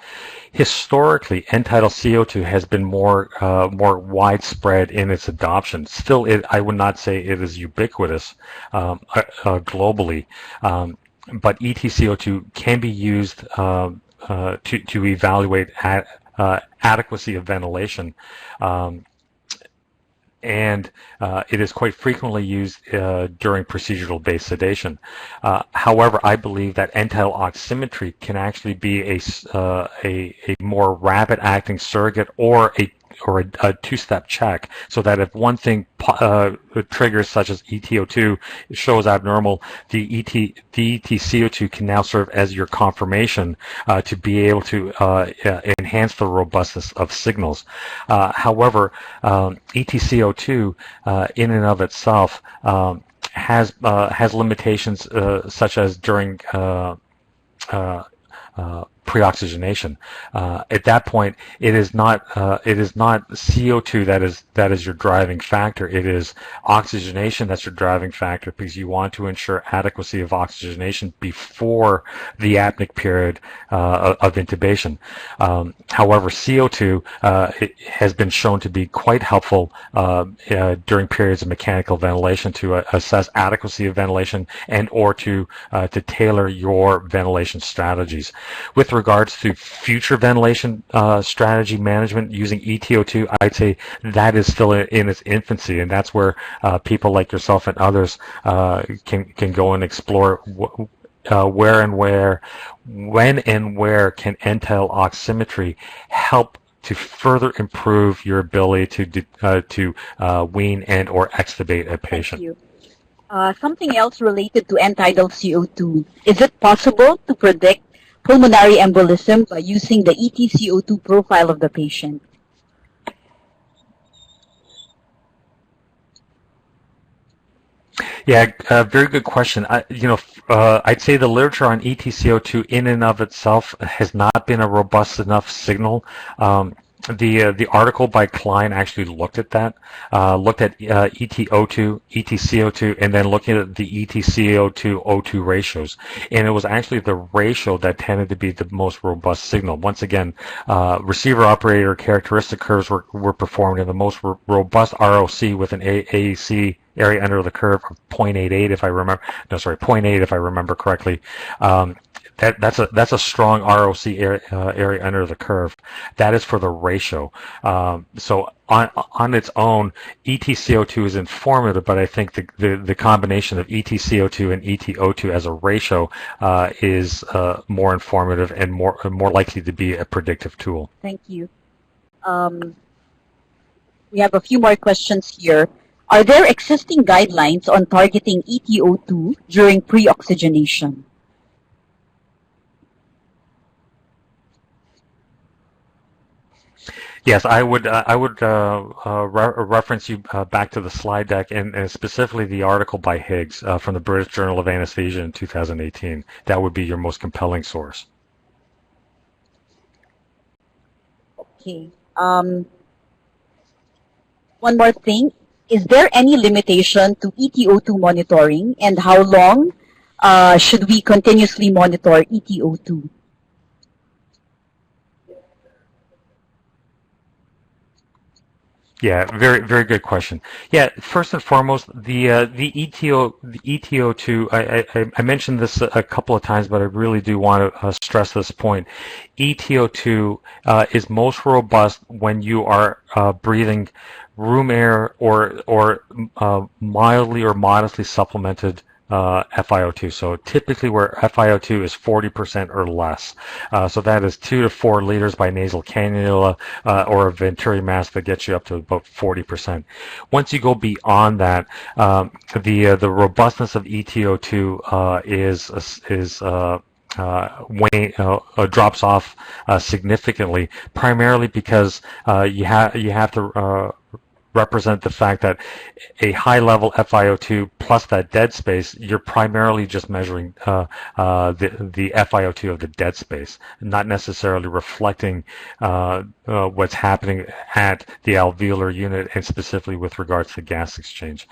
S2: Historically, end-tidal CO2 has been more widespread in its adoption. Still, I would not say it is ubiquitous globally, but EtCO2 can be used to evaluate adequacy of ventilation. And it is quite frequently used during procedural-based sedation. However, I believe that end-tidal oximetry can actually be a more rapid-acting surrogate or a two-step check, so that if one thing triggers, such as EtO2, shows abnormal, the EtCO2 can now serve as your confirmation to be able to enhance the robustness of signals. However, EtCO2 in and of itself has limitations such as during pre-oxygenation. At that point, it is not CO2 that is your driving factor. It is oxygenation that's your driving factor, because you want to ensure adequacy of oxygenation before the apneic period of intubation. However, CO2 has been shown to be quite helpful during periods of mechanical ventilation to assess adequacy of ventilation and or to tailor your ventilation strategies. With regards to future ventilation strategy management using EtO2, I'd say that is still in its infancy, and that's where people like yourself and others can go and explore where and where, when and where can end-tidal oximetry help to further improve your ability to wean and or extubate a patient.
S1: Thank you. Something else related to end-tidal CO2. Is it possible to predict pulmonary embolism by using the EtCO2 profile of the patient?
S2: Yeah, very good question. I'd say the literature on EtCO2 in and of itself has not been a robust enough signal. The article by Klein actually looked at that, looked at EtO2, EtCO2, and then looking at the EtCO2-O2 ratios. And it was actually the ratio that tended to be the most robust signal. Once again, receiver operator characteristic curves were performed, and the most robust ROC with an AAC area under the curve of 0.88 if I remember. No, sorry, 0.8 if I remember correctly. That's a strong ROC area under the curve. That is for the ratio. So on its own, EtCO2 is informative, but I think the combination of EtCO2 and EtO2 as a ratio is more informative and more likely to be a predictive tool.
S1: Thank you. We have a few more questions here. Are there existing guidelines on targeting EtO2 during pre-oxygenation?
S2: Yes, I would reference you back to the slide deck and specifically the article by Higgs from the British Journal of Anesthesia in 2018. That would be your most compelling source.
S1: Okay. One more thing. Is there any limitation to EtO2 monitoring, and how long should we continuously monitor EtO2?
S2: Yeah, very good question. Yeah, first and foremost, the EtO2. I mentioned this a couple of times, but I really do want to stress this point. EtO2 is most robust when you are breathing room air or mildly or modestly supplemented FiO2. So typically where FiO2 is 40% or less. So that is 2 to 4 liters by nasal cannula or a Venturi mask that gets you up to about 40%. Once you go beyond that, the robustness of EtO2 drops off significantly, primarily because you have to represent the fact that a high level FiO2 plus that dead space, you're primarily just measuring the FiO2 of the dead space, not necessarily reflecting what's happening at the alveolar unit and specifically with regards to gas exchange.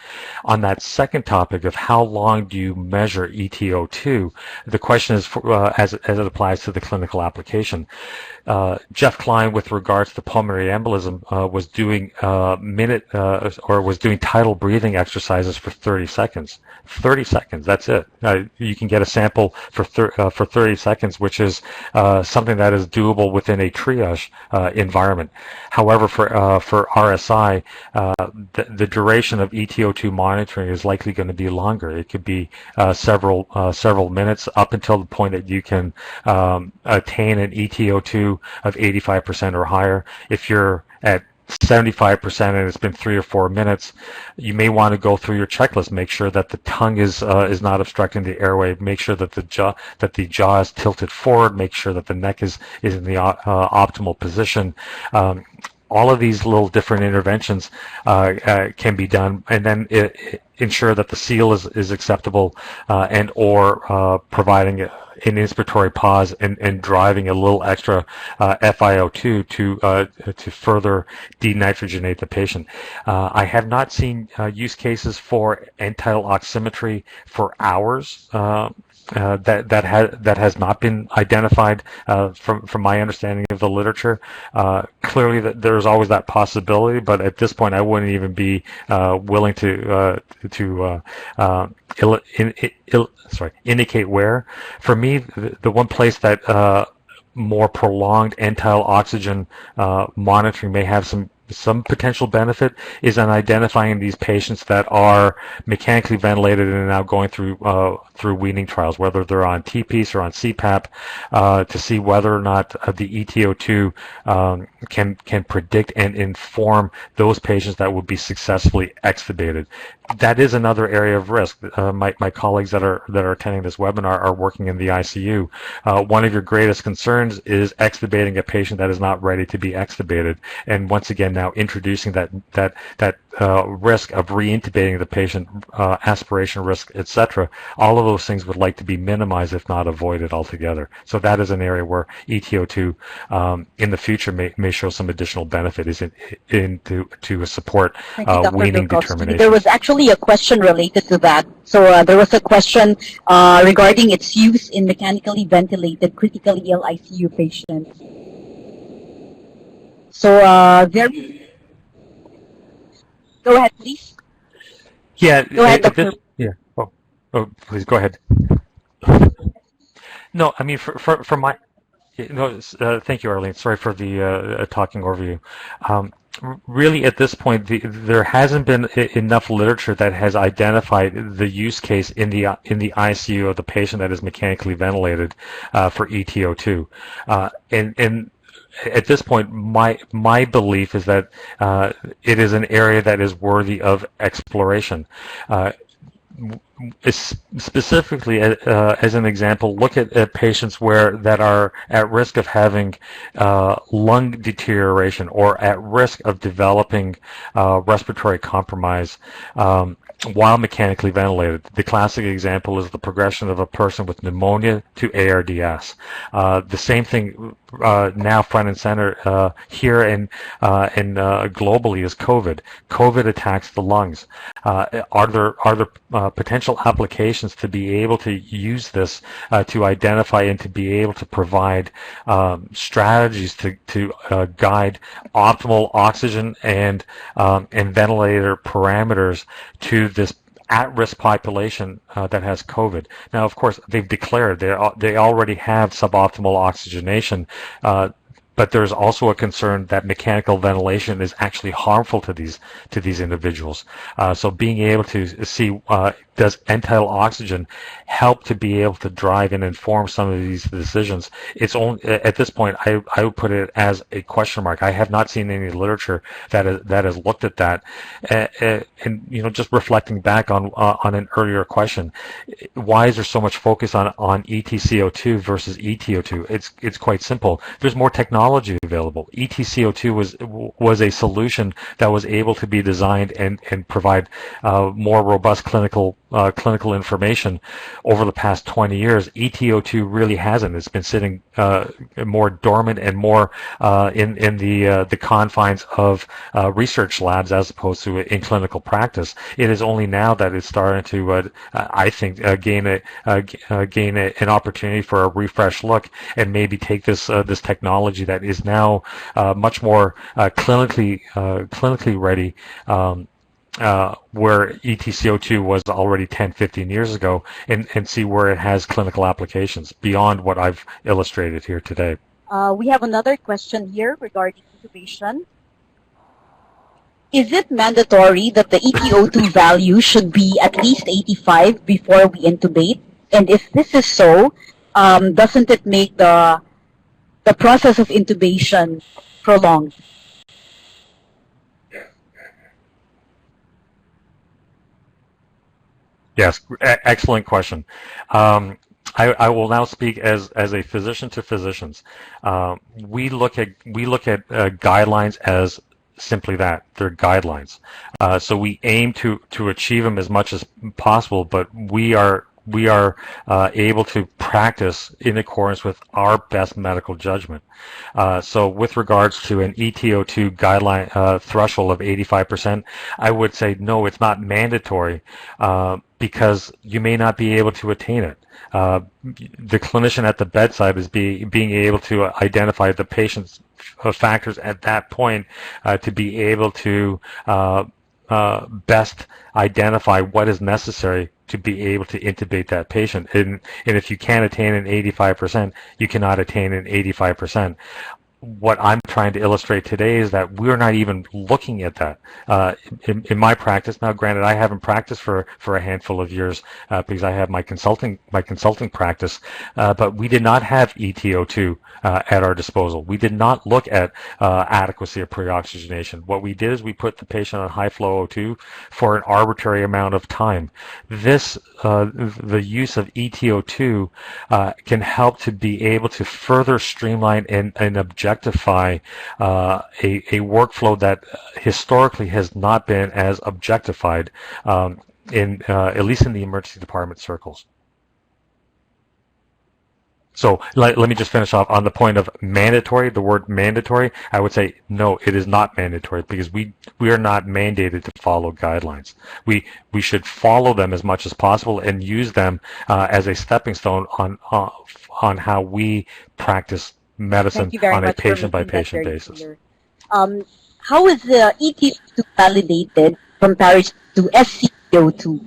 S2: On that second topic of how long do you measure EtO2, the question is as it applies to the clinical application. Jeff Klein, with regards to pulmonary embolism, was doing was doing tidal breathing exercises for 30 seconds. 30 seconds, that's it. You can get a sample for 30 seconds, which is something that is doable within a triage environment. However, for RSI, the duration of EtO2 monitoring is likely going to be longer. It could be several minutes up until the point that you can attain an EtO2 of 85% or higher. If you're at 75% and it's been 3 or 4 minutes, you may want to go through your checklist, make sure that the tongue is not obstructing the airway, make sure that the jaw is tilted forward, make sure that the neck is in the optimal position. All of these little different interventions can be done, and then ensure that the seal is acceptable and or providing an inspiratory pause and driving a little extra FiO2 to further denitrogenate the patient. I have not seen use cases for end-tidal oximetry for hours. That has not been identified from my understanding of the literature. Clearly, there's always that possibility, but at this point, I wouldn't even be willing to indicate where. For me, the one place that more prolonged end-tidal oxygen monitoring may have some some potential benefit is in identifying these patients that are mechanically ventilated and now going through weaning trials, whether they're on TPAPs or on CPAP, to see whether or not the EtO2 can predict and inform those patients that would be successfully extubated. That is another area of risk. My colleagues that are attending this webinar are working in the ICU. One of your greatest concerns is extubating a patient that is not ready to be extubated, and once again now introducing that risk of re-intubating the patient, aspiration risk, etc. All of those things would like to be minimized, if not avoided altogether. So that is an area where EtO2 in the future may show some additional benefit to support weaning determination.
S1: There was actually a question related to that. So there was a question regarding its use in mechanically ventilated critically ill ICU patients. So go ahead, please.
S2: Yeah.
S1: Go ahead, Dr.
S2: Yeah. Oh, please go ahead. No, I mean for my. No, thank you, Arlene. Sorry for the talking overview. Really, at this point, there hasn't been enough literature that has identified the use case in the ICU of the patient that is mechanically ventilated for EtO2, and at this point, my belief is that it is an area that is worthy of exploration. Specifically, as an example, look at patients that are at risk of having lung deterioration or at risk of developing respiratory compromise while mechanically ventilated. The classic example is the progression of a person with pneumonia to ARDS. The same thing now front and center here and globally is COVID. COVID attacks the lungs. Are there potential applications to be able to use this to identify and to be able to provide strategies to guide optimal oxygen and ventilator parameters to this at-risk population that has COVID. Now, of course, they've declared they already have suboptimal oxygenation, but there's also a concern that mechanical ventilation is actually harmful to these individuals. So being able to see does end-tidal oxygen help to be able to drive and inform some of these decisions? It's only at this point I would put it as a question mark. I have not seen any literature that has looked at that. And just reflecting back on an earlier question, why is there so much focus on EtCO2 versus EtO2? It's quite simple. There's more technology available. EtCO2 was a solution that was able to be designed and provide more robust clinical information over the past 20 years. EtO2 really hasn't. It's been sitting more dormant and more in the confines of research labs as opposed to in clinical practice. It is only now that it's starting to, I think, gain an opportunity for a refresh look and maybe take this technology that is now much more clinically ready. Where EtCO2 was already 10, 15 years ago, and see where it has clinical applications beyond what I've illustrated here today.
S1: We have another question here regarding intubation. Is it mandatory that the EtO2 value should be at least 85 before we intubate? And if this is so, doesn't it make the process of intubation prolonged?
S2: Yes, excellent question. I will now speak as a physician to physicians. We look at guidelines as simply that. They're guidelines. So we aim to achieve them as much as possible, but we are able to practice in accordance with our best medical judgment. So with regards to an EtO2 guideline threshold of 85%, I would say no, it's not mandatory because you may not be able to attain it. The clinician at the bedside is being able to identify the patient's factors at that point to be able to best identify what is necessary to be able to intubate that patient. And if you can't attain an 85%, you cannot attain an 85%. what I'm trying to illustrate today is that we're not even looking at that. In my practice, now granted, I haven't practiced for a handful of years because I have my consulting practice, but we did not have EtO2 at our disposal. We did not look at adequacy of pre-oxygenation. What we did is we put the patient on high flow O2 for an arbitrary amount of time. This, the use of EtO2 can help to be able to further streamline and objectify a workflow that historically has not been as objectified in at least in the emergency department circles. So let me just finish off on the point of mandatory, the word mandatory. I would say no, it is not mandatory because we are not mandated to follow guidelines. We should follow them as much as possible and use them as a stepping stone on how we practice medicine on a patient-by-patient basis.
S1: How is the EtO2 validated compared to SCO2?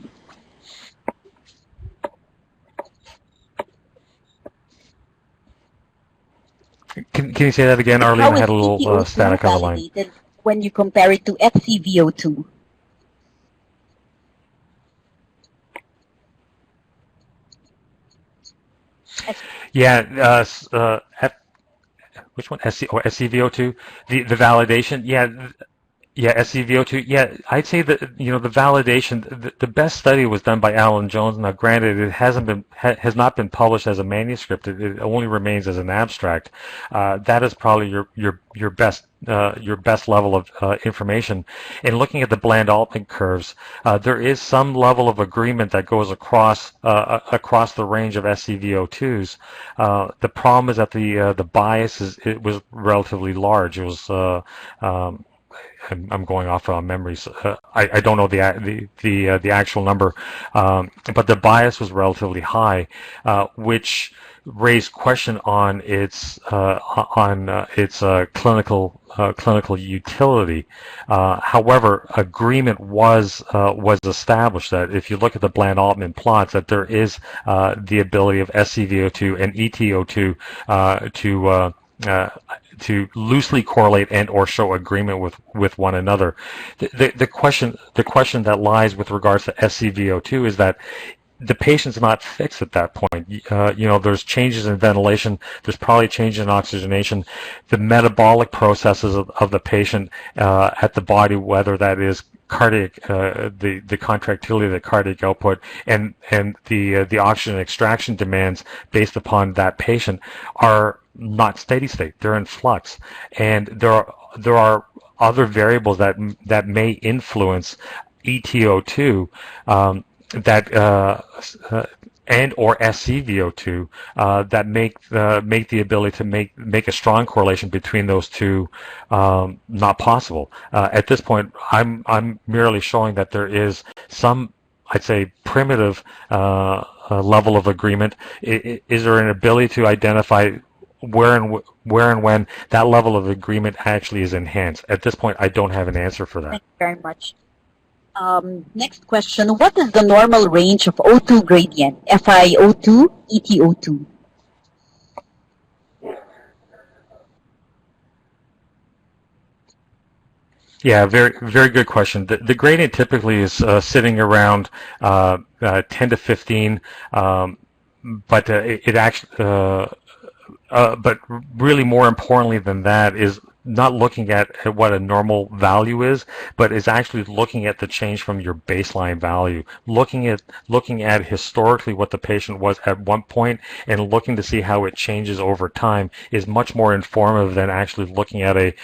S2: Can you say that again, Arlene? I had a little static on the line.
S1: When you compare it to FCVO2?
S2: Yeah, which one? SCVO2? The validation? Yeah, SCVO2. Yeah, I'd say that the validation. The best study was done by Alan Jones. Now, granted, it has not been published as a manuscript. It only remains as an abstract. That is probably your best level of information. In looking at the Bland-Altman curves, there is some level of agreement that goes across the range of SCVO2s. The problem is that the bias it was relatively large. It was I'm going off on memories. I don't know the actual number, but the bias was relatively high, which raised question on its clinical utility. However, agreement was established that if you look at the Bland-Altman plots, that there is the ability of SCVO2 and EtO2 to loosely correlate and or show agreement with one another. The question that lies with regards to SCVO2 is that the patient's not fixed at that point. There's changes in ventilation. There's probably changes in oxygenation. The metabolic processes of the patient at the body, whether that is cardiac, the contractility of the cardiac output, and the oxygen extraction demands based upon that patient are not steady state. They're in flux, and there are other variables that may influence EtO2 and or SCVO2 that make the ability to make a strong correlation between those two not possible. At this point, I'm merely showing that there is some, I'd say, primitive level of agreement. Is there an ability to identify where and when that level of agreement actually is enhanced? At this point, I don't have an answer for that.
S1: Thank you very much. Next question, what is the normal range of O2 gradient, FiO2, EtO2?
S2: Yeah, very, very good question. The gradient typically is sitting around 10 to 15, but it actually, but really more importantly than that is not looking at what a normal value is, but is actually looking at the change from your baseline value, looking at historically what the patient was at one point and looking to see how it changes over time is much more informative than actually looking at a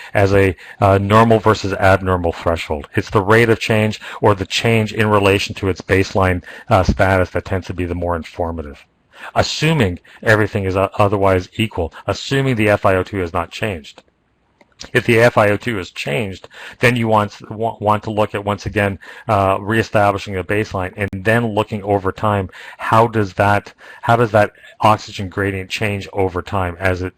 S2: normal versus abnormal threshold. It's the rate of change or the change in relation to its baseline status that tends to be the more informative. Assuming everything is otherwise equal, assuming the FiO2 has not changed. If the FiO2 has changed, then you want to look at, once again, reestablishing a baseline and then looking over time, how does that oxygen gradient change over time? As are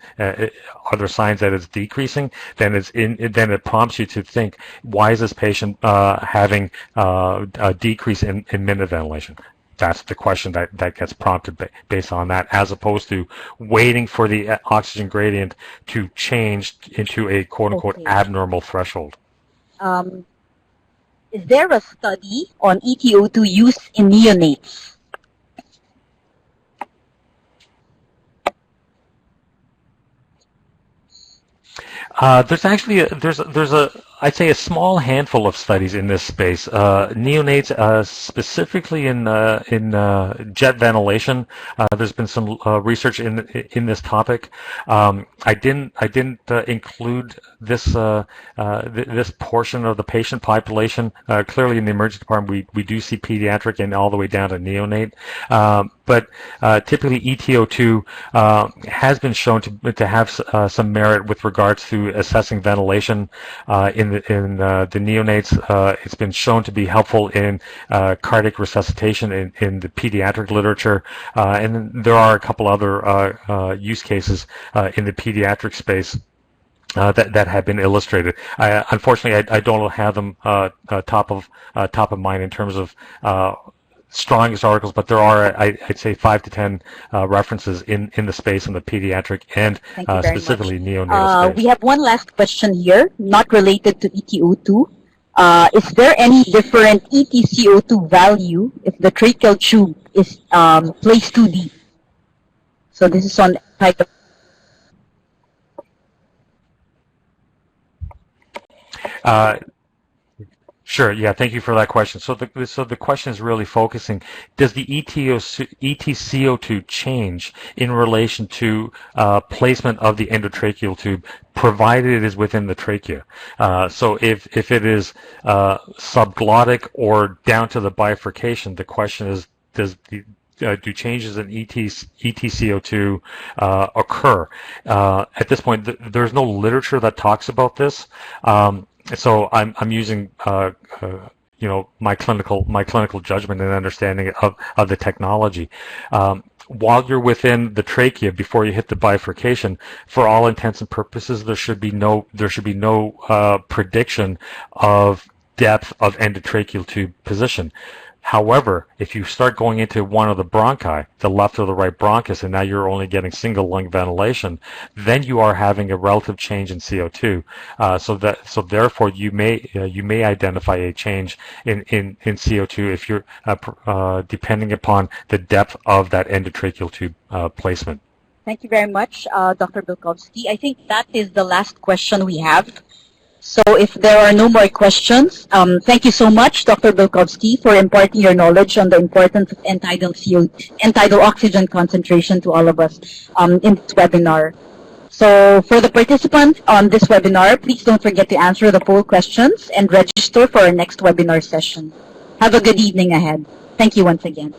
S2: there signs that it's decreasing? Then it prompts you to think, why is this patient having a decrease in minute ventilation? that's the question that gets prompted based on that, as opposed to waiting for the oxygen gradient to change into a quote-unquote abnormal threshold.
S1: Is there a study on EtO2 use in neonates?
S2: There's actually I'd say a small handful of studies in this space. Neonates, specifically in jet ventilation. There's been some research in this topic. I didn't include this this portion of the patient population. Clearly, in the emergency department, we do see pediatric and all the way down to neonate. But typically, EtO2 has been shown to have some merit with regards to assessing ventilation in the neonates. It's been shown to be helpful in cardiac resuscitation in the pediatric literature, and there are a couple other use cases in the pediatric space that have been illustrated. Unfortunately, I don't have them top of mind in terms of strongest articles, but there are, I'd say, 5 to 10 references in the space in the pediatric and specifically neonatal space.
S1: We have one last question here, not related to EtO2. Is there any different EtCO2 value if the tracheal tube is placed too deep? So this is on type of...
S2: Sure. Yeah. Thank you for that question. So the question is really focusing: does the EtCO2 change in relation to placement of the endotracheal tube, provided it is within the trachea? So if it is subglottic or down to the bifurcation, the question is: do changes in EtCO2 occur? At this point, there's no literature that talks about this. So I'm using my clinical judgment and understanding of the technology. While you're within the trachea, before you hit the bifurcation, for all intents and purposes, there should be no prediction of depth of endotracheal tube position. However, if you start going into one of the bronchi, the left or the right bronchus, and now you're only getting single lung ventilation, then you are having a relative change in CO2. So therefore, you may identify a change in CO2 if you're depending upon the depth of that endotracheal tube placement.
S1: Thank you very much, Dr. Bilkovski. I think that is the last question we have. So if there are no more questions, thank you so much, Dr. Bilkovski, for imparting your knowledge on the importance of end-tidal oxygen concentration to all of us in this webinar. So for the participants on this webinar, please don't forget to answer the poll questions and register for our next webinar session. Have a good evening ahead. Thank you once again.